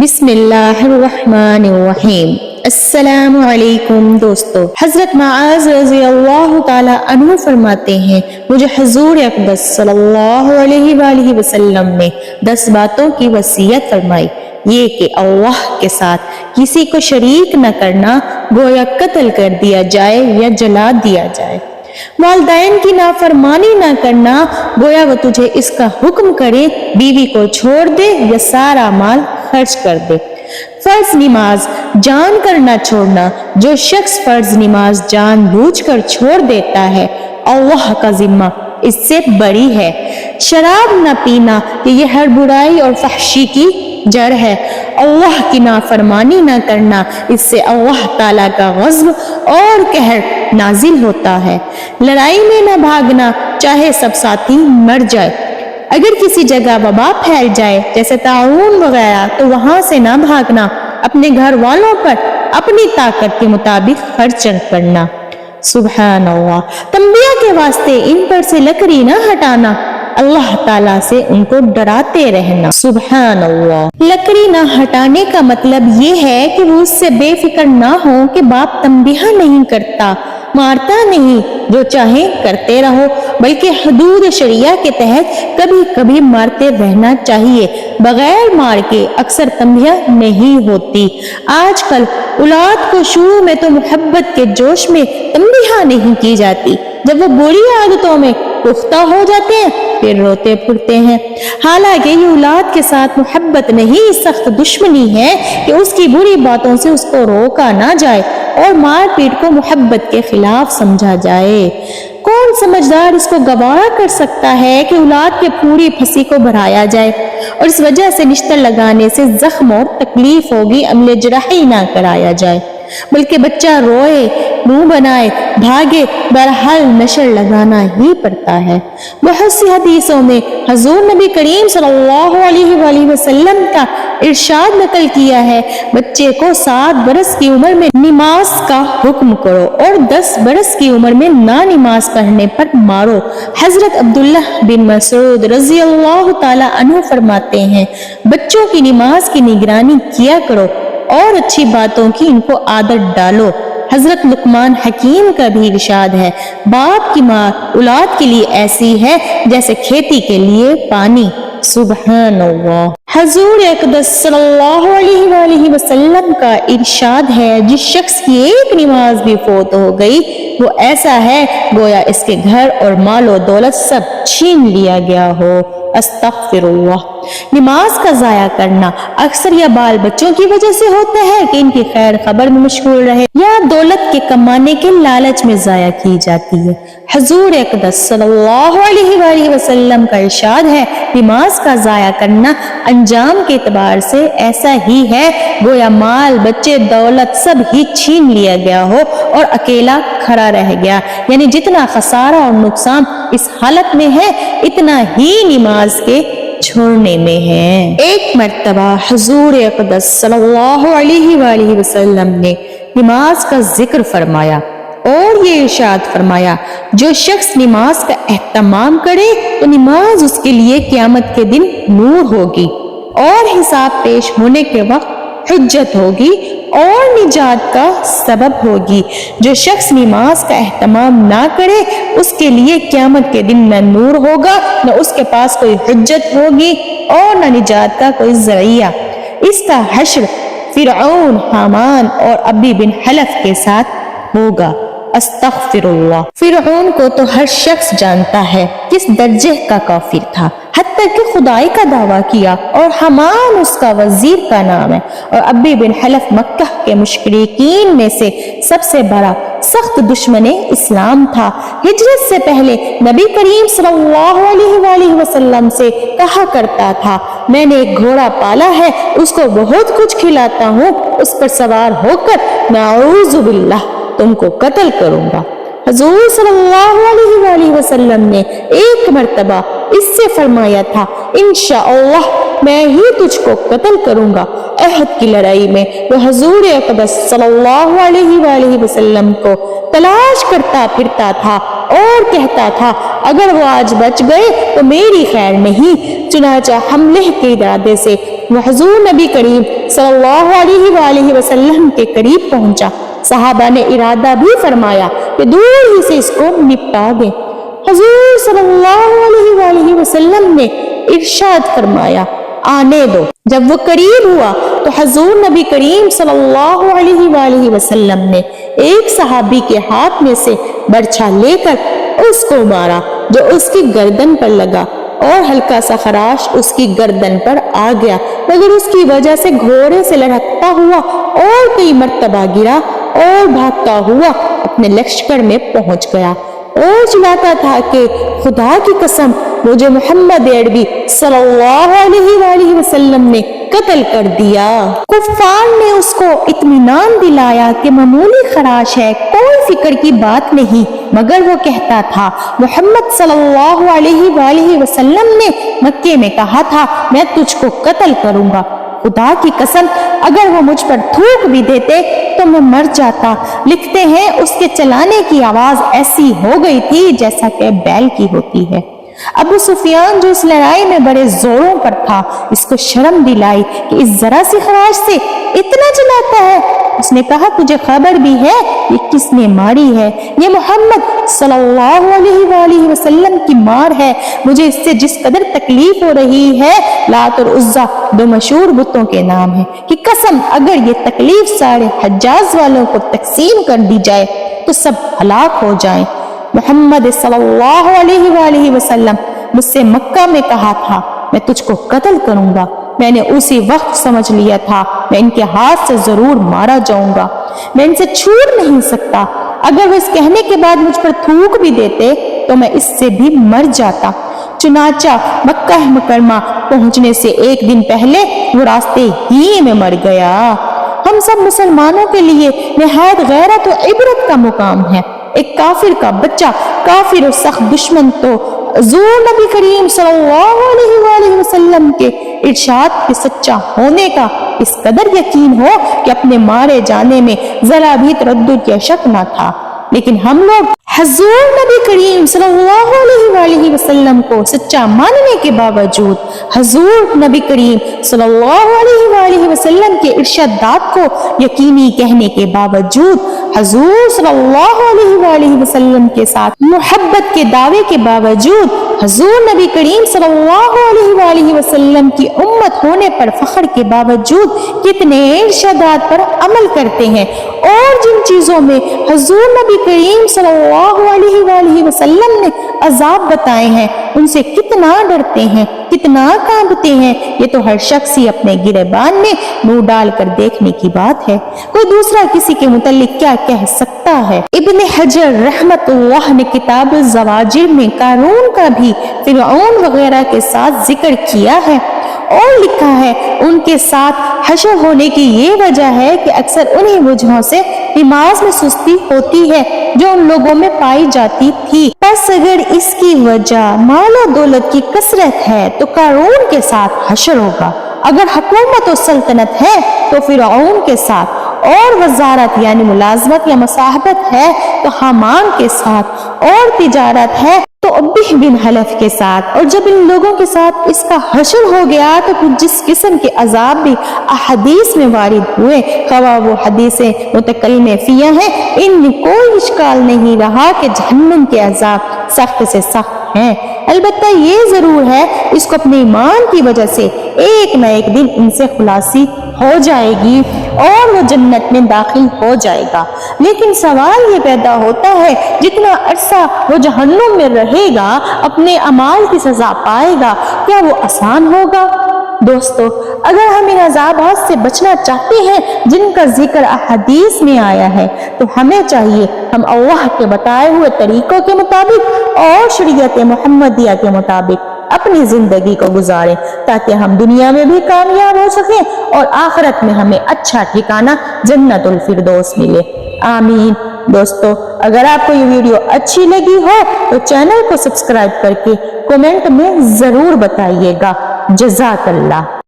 بسم اللہ الرحمن الرحیم۔ السلام علیکم دوستو، حضرت معاذ رضی اللہ تعالی عنہ فرماتے ہیں مجھے حضور اقدس صلی اللہ علیہ وآلہ وسلم نے 10 باتوں کی وصیت فرمائی، یہ کہ اللہ کے ساتھ کسی کو شریک نہ کرنا، گویا قتل کر دیا جائے یا جلا دیا جائے، والدین کی نافرمانی نہ کرنا، گویا وہ تجھے اس کا حکم کرے بیوی کو چھوڑ دے یا سارا مال خرچ کر دے، فرض نماز جان کر نہ چھوڑنا، جو شخص فرض نماز جان بوجھ کر چھوڑ دیتا ہے اللہ کا ذمہ اس سے بری ہے، شراب نہ پینا کہ یہ ہر برائی اور فحشی کی جڑ ہے، اللہ کی نافرمانی نہ کرنا اس سے اللہ تعالیٰ کا غضب اور قہر نازل ہوتا ہے، لڑائی میں نہ بھاگنا چاہے سب ساتھی مر جائے، اگر کسی جگہ وبا پھیل جائے جیسے طاعون وغیرہ تو وہاں سے نہ بھاگنا، اپنے گھر والوں پر اپنی طاقت کے مطابق خرچ کرنا۔ سبحان اللہ، تنبیہ کے واسطے ان پر سے لکڑی نہ ہٹانا، اللہ تعالیٰ سے ان کو ڈراتے رہنا۔ سبحان اللہ، لکڑی نہ ہٹانے کا مطلب یہ ہے کہ وہ اس سے بے فکر نہ ہو کہ باپ تنبیہ نہیں کرتا، مارتا نہیں، جو چاہے کرتے رہو، بلکہ حدود شریعہ کے تحت کبھی کبھی مارتے رہنا چاہیے، بغیر مار کے اکثر تنبیہ نہیں ہوتی۔ آج کل اولاد کو شروع میں تو محبت کے جوش میں تنبیہ نہیں کی جاتی، جب وہ بری عادتوں میں پختہ ہو جاتے ہیں پھر روتے پھرتے ہیں، حالانکہ یہ اولاد کے ساتھ محبت نہیں، سخت دشمنی ہے کہ اس کی بری باتوں سے اس کو روکا نہ جائے اور مار پیٹ کو محبت کے خلاف سمجھا جائے۔ کون سمجھدار اس کو گوارا کر سکتا ہے کہ اولاد کے پوری پھنسی کو بڑھایا جائے اور اس وجہ سے نشتر لگانے سے زخم اور تکلیف ہوگی، عمل جراحی نہ کرایا جائے، بلکہ بچہ روئے، منہ بنائے، بھاگے، بہرحال نشر لگانا ہی پڑتا ہے۔ بہت سی حدیثوں میں حضور نبی کریم صلی اللہ علیہ وآلہ وسلم کا ارشاد نقل کیا ہے، بچے کو 7 برس کی عمر میں نماز کا حکم کرو اور 10 برس کی عمر میں نہ نماز پڑھنے پر مارو۔ حضرت عبداللہ بن مسعود رضی اللہ تعالی عنہ فرماتے ہیں بچوں کی نماز کی نگرانی کیا کرو اور اچھی باتوں کی ان کو عادت ڈالو۔ حضرت لقمان حکیم کا بھی ارشاد ہے باپ کی ماں اولاد کے لیے ایسی ہے جیسے کھیتی کے لیے پانی۔ سبحان اللہ، حضور اقدس صلی اللہ علیہ وآلہ وسلم کا ارشاد ہے جس شخص کی ایک نماز بھی فوت ہو گئی وہ ایسا ہے گویا اس کے گھر اور مال و دولت سب چھین لیا گیا ہو۔ استغفر اللہ، نماز کا ضائع کرنا اکثر یا بال بچوں کی وجہ سے ہوتا ہے کہ ان کی خیر خبر میں مشغول رہے یا دولت کے کمانے کے لالچ میں ضائع کی جاتی ہے۔ حضور اقدس صلی اللہ علیہ وآلہ وسلم کا ارشاد ہے نماز کا ضائع کرنا انجام کے اعتبار سے ایسا ہی ہے گویا مال، بچے، دولت سب ہی چھین لیا گیا ہو اور اکیلا کھڑا رہ گیا، یعنی جتنا خسارہ اور نقصان اس حالت میں ہے اتنا ہی نماز کے چھوڑنے میں ہے۔ ایک مرتبہ حضور اقدس صلی اللہ علیہ وآلہ وسلم نے نماز کا ذکر فرمایا اور یہ ارشاد فرمایا جو شخص نماز کا اہتمام کرے تو نماز اس کے لیے قیامت کے دن نور ہوگی اور حساب پیش ہونے کے وقت حجت ہوگی اور نجات کا سبب ہوگی، جو شخص نماز کا اہتمام نہ کرے اس کے لیے قیامت کے دن نہ نور ہوگا، نہ اس کے پاس کوئی حجت ہوگی اور نہ نجات کا کوئی ذریعہ۔ اس کا حشر فرعون، حامان اور ابی بن حلف کے ساتھ ہوگا۔ استغفر اللہ، فرعون کو تو ہر شخص جانتا ہے کس درجے کا کافر تھا، حتیٰ کہ خدائی کا دعویٰ کیا، اور حمان اس کا وزیر کا نام ہے، اور ابی بن حلف مکہ کے مشرکین میں سے سب سے بڑا سخت دشمن اسلام تھا۔ ہجرت سے پہلے نبی کریم صلی اللہ علیہ وآلہ وسلم سے کہا کرتا تھا میں نے ایک گھوڑا پالا ہے، اس کو بہت کچھ کھلاتا ہوں، اس پر سوار ہو کر نعوذ باللہ تم کو قتل کروں گا۔ حضور صلی اللہ علیہ وآلہ وسلم نے ایک مرتبہ اس سے فرمایا تھا انشاءاللہ میں ہی تجھ کو قتل کروں گا۔ احد کی لڑائی میں وہ حضور اقدس صلی اللہ علیہ وآلہ وسلم کو تلاش کرتا پھرتا تھا اور کہتا تھا اگر وہ آج بچ گئے تو میری خیر نہیں، چنانچہ حملے کے ارادے سے وہ حضور نبی کریم صلی اللہ علیہ وآلہ وسلم کے قریب پہنچا۔ صحابہ نے ارادہ بھی فرمایا کہ دور ہی سے اس کو نپٹا دیں۔ حضور صلی اللہ علیہ وآلہ وسلم نے ارشاد فرمایا آنے دو۔ جب وہ قریب ہوا تو حضور نبی کریم صلی اللہ علیہ وآلہ وسلم نے ایک صحابی کے ہاتھ میں سے برچھا لے کر اس کو مارا جو اس کی گردن پر لگا، اور ہلکا سا خراش اس کی گردن پر آ گیا، مگر اس کی وجہ سے گھوڑے سے لڑکتا ہوا اور کئی مرتبہ گرا اور بھاگتا ہوا اپنے لشکر میں پہنچ گیا اور چلاتا تھا کہ خدا کی قسم مجھے محمد عربی صلی اللہ علیہ وآلہ وسلم نے قتل کر دیا۔ کفار نے اس کو اطمینان دلایا کہ معمولی خراش ہے، کوئی فکر کی بات نہیں، مگر وہ کہتا تھا محمد صلی اللہ علیہ وآلہ وسلم نے مکے میں کہا تھا میں تجھ کو قتل کروں گا، خدا کی قسم اگر وہ مجھ پر تھوک بھی دیتے تو میں مر جاتا۔ لکھتے ہیں اس کے چلانے کی آواز ایسی ہو گئی تھی جیسا کہ بیل کی ہوتی ہے۔ ابو سفیان جو اس لڑائی میں بڑے زوروں پر تھا، اس کو شرم دلائی کہ اس ذرا سی خراش سے اتنا چلاتا ہے۔ اس نے کہا تجھے خبر بھی ہے یہ کس نے ماری ہے؟ یہ محمد صلی اللہ علیہ وآلہ وسلم کی مار ہے۔ مجھے اس سے جس قدر تکلیف ہو رہی ہے، لات اور عزا دو مشہور بتوں کے نام ہیں، کہ قسم اگر یہ تکلیف سارے حجاز والوں کو تقسیم کر دی جائے تو سب ہلاک ہو جائیں۔ محمد صلی اللہ علیہ وآلہ وسلم مجھ سے مکہ میں کہا تھا میں تجھ کو قتل کروں گا، میں نے اسی وقت سمجھ لیا تھا میں ان کے ہاتھ سے ضرور مارا جاؤں گا، میں ان سے چھوٹ نہیں سکتا۔ اگر وہ اس کہنے کے بعد مجھ پر تھوک بھی دیتے تو میں اس سے بھی مر جاتا۔ چنانچہ مکہ مکرمہ پہنچنے سے ایک دن پہلے وہ راستے ہی میں مر گیا۔ ہم سب مسلمانوں کے لیے نہایت غیرت و عبرت کا مقام ہے۔ ایک کافر کا بچہ کافر و سخت دشمن تو حضور نبی کریم صلی اللہ علیہ وآلہ وسلم کے ارشاد کے سچا ہونے کا اس قدر یقین ہو کہ اپنے مارے جانے میں ذرا بھی تردد یا شک نہ تھا، لیکن ہم لوگ حضور نبی کریم صلی اللہ علیہ وآلہ وسلم کو سچا ماننے کے باوجود، حضور نبی کریم صلی اللہ علیہ وآلہ وسلم کے ارشادات کو یقینی کہنے کے باوجود، حضور صلی اللہ علیہ وآلہ وسلم کے ساتھ محبت کے دعوے کے باوجود، حضور نبی کریم صلی اللہ علیہ وآلہ وسلم کی امت ہونے پر فخر کے باوجود کتنے ارشادات پر عمل کرتے ہیں، اور جن چیزوں میں حضور نبی کریم صلی اللہ علیہ وآلہ وسلم نے عذاب بتائے ہیں ان سے کتنا ڈرتے ہیں، کتنا کانپتے ہیں، یہ تو ہر شخص ہی اپنے گریبان میں منہ ڈال کر دیکھنے کی بات ہے۔ کوئی دوسرا کسی کے متعلق کیا کہہ سکتا ہے؟ ابن حجر رحمت اللہ نے کتاب الزواجر میں قارون کا بھی فرعون وغیرہ کے ساتھ ذکر کیا ہے اور لکھا ہے ان کے ساتھ حشر ہونے کی یہ وجہ ہے کہ اکثر انہی وجہوں سے نماز میں سستی ہوتی ہے جو ان لوگوں میں پائی جاتی تھی۔ پس اگر اس کی وجہ مال و دولت کی کثرت ہے تو قارون کے ساتھ حشر ہوگا، اگر حکومت و سلطنت ہے تو فرعون کے ساتھ، اور وزارت یعنی ملازمت یا مصاحبت ہے تو حامان کے ساتھ، اور تجارت ہے تو ابی بن حلف کے ساتھ۔ اور جب ان لوگوں کے ساتھ اس کا حشر ہو گیا تو پھر جس قسم کے عذاب بھی احادیث میں وارد ہوئے، خواہ وہ حدیثیں متکلمہ فیہ ہیں، ان میں کوئی اشکال نہیں رہا کہ جہنم کے عذاب سخت سے سخت ہیں۔ البتہ یہ ضرور ہے اس کو اپنے ایمان کی وجہ سے ایک نہ ایک دن ان سے خلاصی ہو جائے گی اور وہ جنت میں داخل ہو جائے گا۔ لیکن سوال یہ پیدا ہوتا ہے جتنا عرصہ وہ جہنم میں رہے گا اپنے اعمال کی سزا پائے گا، کیا وہ آسان ہوگا؟ دوستو، اگر ہم ان عذابات سے بچنا چاہتے ہیں جن کا ذکر احادیث میں آیا ہے تو ہمیں چاہیے ہم اللہ کے بتائے ہوئے طریقوں کے مطابق اور شریعت محمدیہ کے مطابق اپنی زندگی کو گزاریں تاکہ ہم دنیا میں بھی کامیاب ہو سکیں اور آخرت میں ہمیں اچھا ٹھکانہ جنت الفردوس ملے۔ آمین۔ دوستو، اگر آپ کو یہ ویڈیو اچھی لگی ہو تو چینل کو سبسکرائب کر کے کمنٹ میں ضرور بتائیے گا۔ جزاک اللہ۔